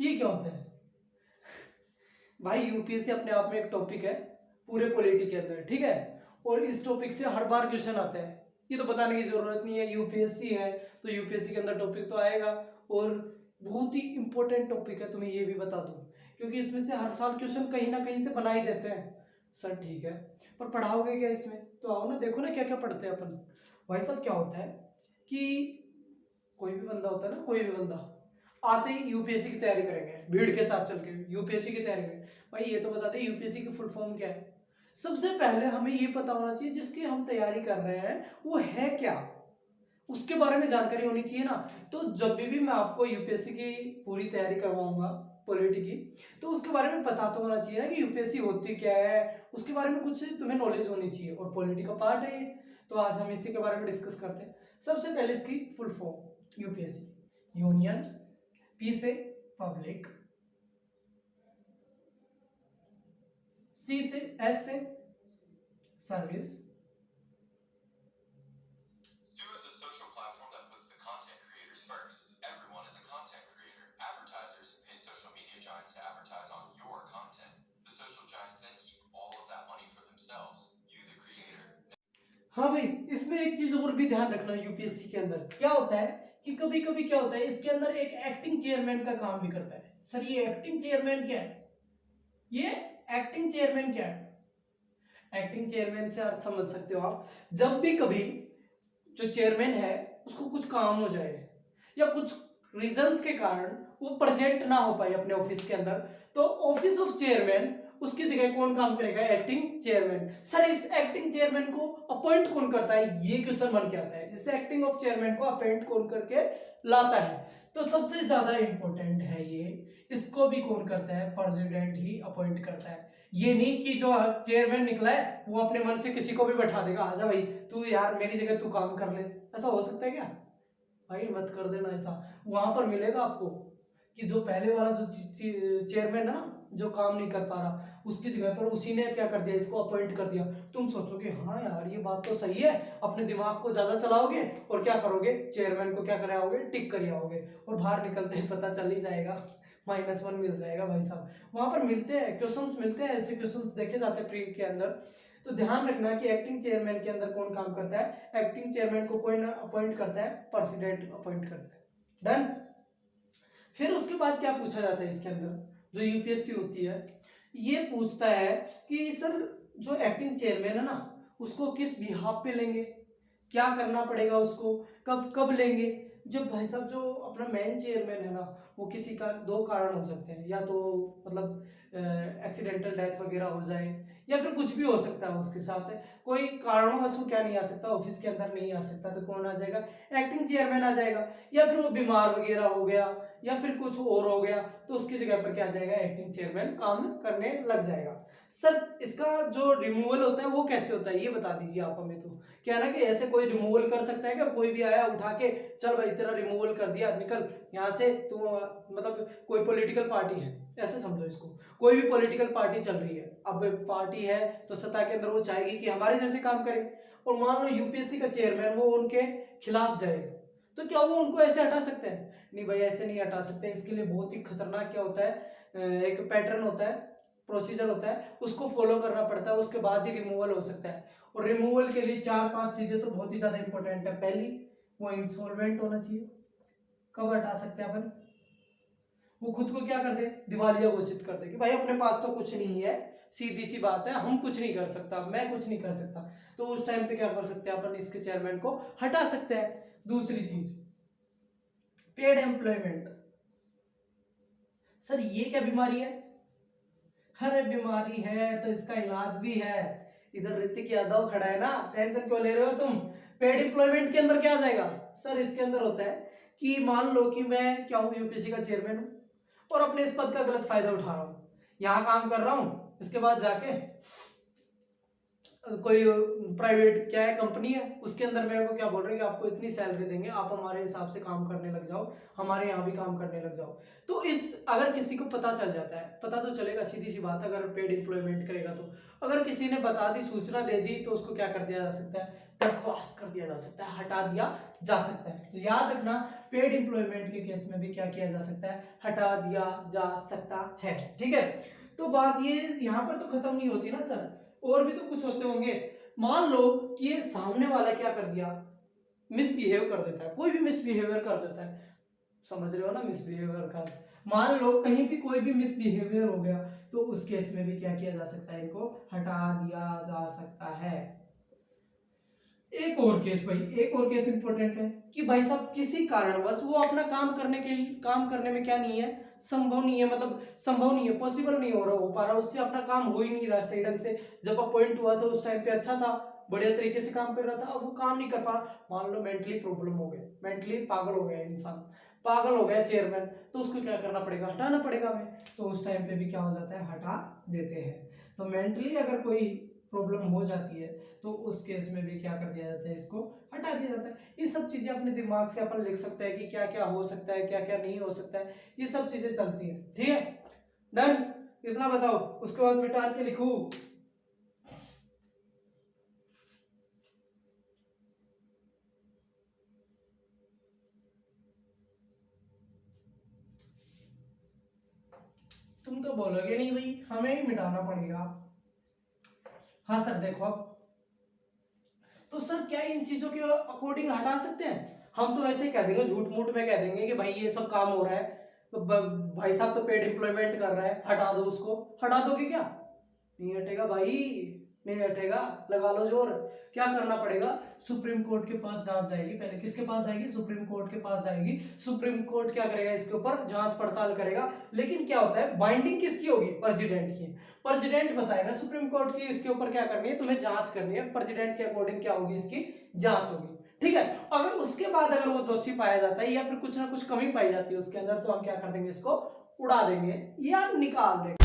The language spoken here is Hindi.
ये क्या होता है भाई? यूपीएससी अपने आप में एक टॉपिक है पूरे पॉलिटी के अंदर, ठीक है, और इस टॉपिक से हर बार क्वेश्चन आता है, ये तो बताने की जरूरत नहीं है। यूपीएससी है तो यूपीएससी के अंदर टॉपिक तो आएगा, और बहुत ही इंपॉर्टेंट टॉपिक है, तुम्हें ये भी बता दूं, क्योंकि इसमें से हर साल क्वेश्चन कहीं ना कहीं से बना ही देते हैं। सर ठीक है, पर पढ़ाओगे क्या इसमें? तो आओ ना, देखो ना क्या क्या पढ़ते हैं अपन। भाई साहब क्या होता है कि कोई भी बंदा होता है ना, कोई भी बंदा आते ही यूपीएससी की तैयारी करेंगे, भीड़ के साथ चल के यूपीएससी की तैयारी करेंगे। भाई ये तो बता दे यूपीएससी की फुल फॉर्म क्या है? सबसे पहले हमें ये पता होना चाहिए जिसकी हम तैयारी कर रहे हैं वो है क्या, उसके बारे में जानकारी होनी चाहिए ना। तो जब भी मैं आपको यूपीएससी की पूरी तैयारी करवाऊंगा पॉलिटी की, तो उसके बारे में पता तो होना चाहिए ना कि यूपीएससी होती क्या है, उसके बारे में कुछ तुम्हें नॉलेज होनी चाहिए, और पॉलिटी का पार्ट है ये। तो आज हम इसी के बारे में डिस्कस करते हैं। सबसे पहले इसकी full form, UPSC union, P से पब्लिक, सी से एस से service, Stu is a social platform that puts the content creators first. Everyone is a content creator. Advertisers pay social media giants to advertise on your content. The social giants then keep all of that money for themselves. You, the creator. हाँ भाई, इसमें एक चीज और भी ध्यान रखना, यूपीएससी के अंदर क्या होता है कि कभी कभी क्या होता है, इसके अंदर एक एक्टिंग चेयरमैन का काम भी करता है। सर ये एक्टिंग चेयरमैन क्या है? ये एक्टिंग चेयरमैन क्या है? एक्टिंग चेयरमैन से अर्थ समझ सकते हो आप, जब भी कभी जो चेयरमैन है उसको कुछ काम हो जाए या कुछ रीजंस के कारण वो प्रेजेंट ना हो पाए अपने ऑफिस के अंदर, तो ऑफिस ऑफ चेयरमैन उसकी जगह कौन काम करेगा? Acting chairman. सर इस एक्टिंग चेयरमैन को अपॉइंट कौन करता है? ये क्वेश्चन बन के आता है, इस एक्टिंग ऑफ चेयरमैन को अपॉइंट कौन करके लाता है? तो सबसे ज्यादा इंपॉर्टेंट है ये, इसको भी कौन करता है? प्रेसिडेंट ही अपॉइंट करता है। ये नहीं कि जो चेयरमैन निकला है वो अपने मन से किसी को भी बैठा देगा, आजा भाई तू यार मेरी जगह तू काम कर ले, ऐसा हो सकता है क्या? भाई मत कर देना ऐसा। वहां पर मिलेगा आपको कि जो पहले वाला जो चेयरमैन है ना, जो काम नहीं कर पा रहा, उसकी जगह पर उसी ने क्या कर दिया, इसको अपॉइंट कर दिया। तुम सोचोगे हाँ यार ये बात तो सही है, अपने दिमाग को ज्यादा चलाओगे और क्या करोगे, चेयरमैन को क्या कराओगे, टिक कर आओगे, और बाहर निकलते ही पता चल ही जाएगा, -1 मिल जाएगा भाई साहब। वहां पर मिलते हैं क्वेश्चंस, मिलते हैं ऐसे क्वेश्चंस देखे जाते हैं प्री के अंदर। तो ध्यान रखना कि एक्टिंग चेयरमैन के अंदर कौन काम करता है? एक्टिंग चेयरमैन को कोई अपॉइंट करता है, प्रेसिडेंट अपॉइंट करता है। डन। फिर उसके बाद क्या पूछा जाता है इसके अंदर, जो यूपीएससी होती है ये पूछता है कि सर जो एक्टिंग चेयरमैन है ना उसको किस बिहाफ पे लेंगे, क्या करना पड़ेगा उसको, कब कब लेंगे। जो भाई साहब जो अपना मेन चेयरमैन है ना, वो किसी का दो कारण हो सकते हैं, या तो मतलब एक्सीडेंटल डेथ वगैरह हो जाए, या फिर कुछ भी हो सकता है उसके साथ, कोई कारणवश वो क्या नहीं आ सकता, ऑफिस के अंदर नहीं आ सकता, तो कौन आ जाएगा? एक्टिंग चेयरमैन आ जाएगा। या फिर वो बीमार वगैरह हो गया या फिर कुछ और हो गया, तो उसकी जगह पर क्या आ जाएगा? एक्टिंग चेयरमैन काम करने लग जाएगा। सर इसका जो रिमूवल होता है वो कैसे होता है ये बता दीजिए आप हमें। तो क्या ना कि ऐसे कोई रिमूवल कर सकता है क्या? कोई भी आया उठा के चल भाई तेरा रिमूवल कर दिया, निकल यहाँ से तू, मतलब कोई पॉलिटिकल पार्टी है, ऐसे समझो इसको, कोई भी पॉलिटिकल पार्टी चल रही है, अब पार्टी है तो सत्ता के अंदर वो चाहेगी कि हमारे जैसे काम करे, और मान लो यूपीएससी का चेयरमैन वो उनके खिलाफ जाए, तो क्या वो उनको ऐसे हटा सकते हैं? नहीं भाई ऐसे नहीं हटा सकते। इसके लिए बहुत ही खतरनाक क्या होता है, एक पैटर्न होता है, प्रोसीजर होता है, उसको फॉलो करना पड़ता है, उसके बाद ही रिमूवल हो सकता है। और रिमूवल के लिए 4-5 चीजें तो बहुत ही ज्यादा इंपॉर्टेंट है। पहली, वो इंसॉल्वेंट होना चाहिए। कब हटा सकते हैं अपन? वो खुद को क्या कर दे, दिवालिया घोषित कर दे कि भाई अपने पास तो कुछ नहीं है, सीधी सी बात है, हम कुछ नहीं कर सकता, मैं कुछ नहीं कर सकता। तो उस टाइम पे क्या कर सकते हैं अपन? इसके चेयरमैन को हटा सकते हैं। दूसरी चीज, पेड एम्प्लॉयमेंट। सर ये क्या बीमारी है? अरे बीमारी है तो इसका इलाज भी है। इधर ऋतिक यादव खड़ा है ना, टेंशन क्यों ले रहे हो तुम? पेड एम्प्लॉयमेंट के अंदर क्या आ जाएगा? सर इसके अंदर होता है कि मान लो कि मैं क्या हूं, यूपीएससी का चेयरमैन हूं और अपने इस पद का गलत फायदा उठा रहा हूं, यहां काम कर रहा हूं, इसके बाद जाके कोई प्राइवेट क्या है कंपनी है, उसके अंदर मेरे को क्या बोल रहे हैं कि आपको इतनी सैलरी देंगे, आप हमारे हिसाब से काम करने लग जाओ, हमारे यहाँ भी काम करने लग जाओ। तो इस अगर किसी को पता चल जाता है, पता तो चलेगा, सीधी सी बात, अगर पेड एम्प्लॉयमेंट करेगा तो। अगर किसी ने बता दी, सूचना दे दी, तो उसको क्या कर दिया जा सकता है, बर्खास्त कर दिया जा सकता है, हटा दिया जा सकता है। तो याद रखना, पेड एम्प्लॉयमेंट के केस में भी क्या किया जा सकता है, हटा दिया जा सकता है। ठीक है, तो बात ये यहाँ पर तो खत्म नहीं होती ना सर, और भी तो कुछ होते होंगे। मान लो कि ये सामने वाला क्या कर दिया, मिसबिहेव कर देता है, कोई भी मिसबिहेवियर कर देता है, समझ रहे हो ना मिसबिहेवियर का। मान लो कहीं भी कोई भी मिसबिहेवियर हो गया, तो उस केस में भी क्या किया जा सकता है, इनको हटा दिया जा सकता है। एक और केस भाई, एक और केस इंपॉर्टेंट है कि भाई साहब किसी कारणवश वो अपना काम करने में क्या नहीं है, संभव नहीं है, मतलब संभव नहीं है, पॉसिबल नहीं हो पा रहा, उससे अपना काम हो ही नहीं रहा सही ढंग से। जब अपॉइंट हुआ तो उस टाइम पे अच्छा था, बढ़िया तरीके से काम कर रहा था, अब वो काम नहीं कर पा रहा। मान लो मेंटली प्रॉब्लम हो गया, मेंटली पागल हो गया इंसान, पागल हो गया चेयरमैन, तो उसको क्या करना पड़ेगा, हटाना पड़ेगा हमें। तो उस टाइम पे भी क्या हो जाता है, हटा देते हैं। तो मेंटली अगर कोई प्रॉब्लम हो जाती है तो उस केस में भी क्या कर दिया जाता है, इसको हटा दिया जाता है। ये सब चीजें अपने दिमाग से अपन लिख सकते हैं कि क्या क्या हो सकता है, क्या क्या नहीं हो सकता है, ये सब चीजें चलती है। ठीक है, डन, इतना बताओ, उसके बाद मिटा के लिखूं। तुम तो बोलोगे नहीं भाई, हमें ही मिटाना पड़ेगा। हाँ सर, देखो अब तो सर क्या इन चीजों के अकॉर्डिंग हटा सकते हैं? हम तो वैसे ही कह देंगे, झूठ मूठ में कह देंगे कि भाई ये सब काम हो रहा है, तो भाई साहब तो पेड एम्प्लॉयमेंट कर रहा है, हटा दो उसको। हटा दोगे क्या? नहीं हटेगा भाई, नहीं हटेगा, लगा लो जोर। क्या करना पड़ेगा, सुप्रीम कोर्ट के पास जांच जाएगी, पहले किसके पास जाएगी, सुप्रीम कोर्ट के पास जाएगी। सुप्रीम कोर्ट क्या करेगा, इसके ऊपर जांच पड़ताल करेगा। लेकिन क्या होता है, बाइंडिंग किसकी होगी, प्रेसिडेंट की। प्रेसिडेंट बताएगा सुप्रीम कोर्ट की इसके ऊपर क्या करनी है, तुम्हें जांच करनी है, प्रेसिडेंट के अकॉर्डिंग क्या होगी, इसकी जांच होगी। ठीक है, अगर उसके बाद अगर वो दोषी पाया जाता है या फिर कुछ ना कुछ कमी पाई जाती है उसके अंदर, तो हम क्या कर देंगे, इसको उड़ा देंगे या निकाल देंगे।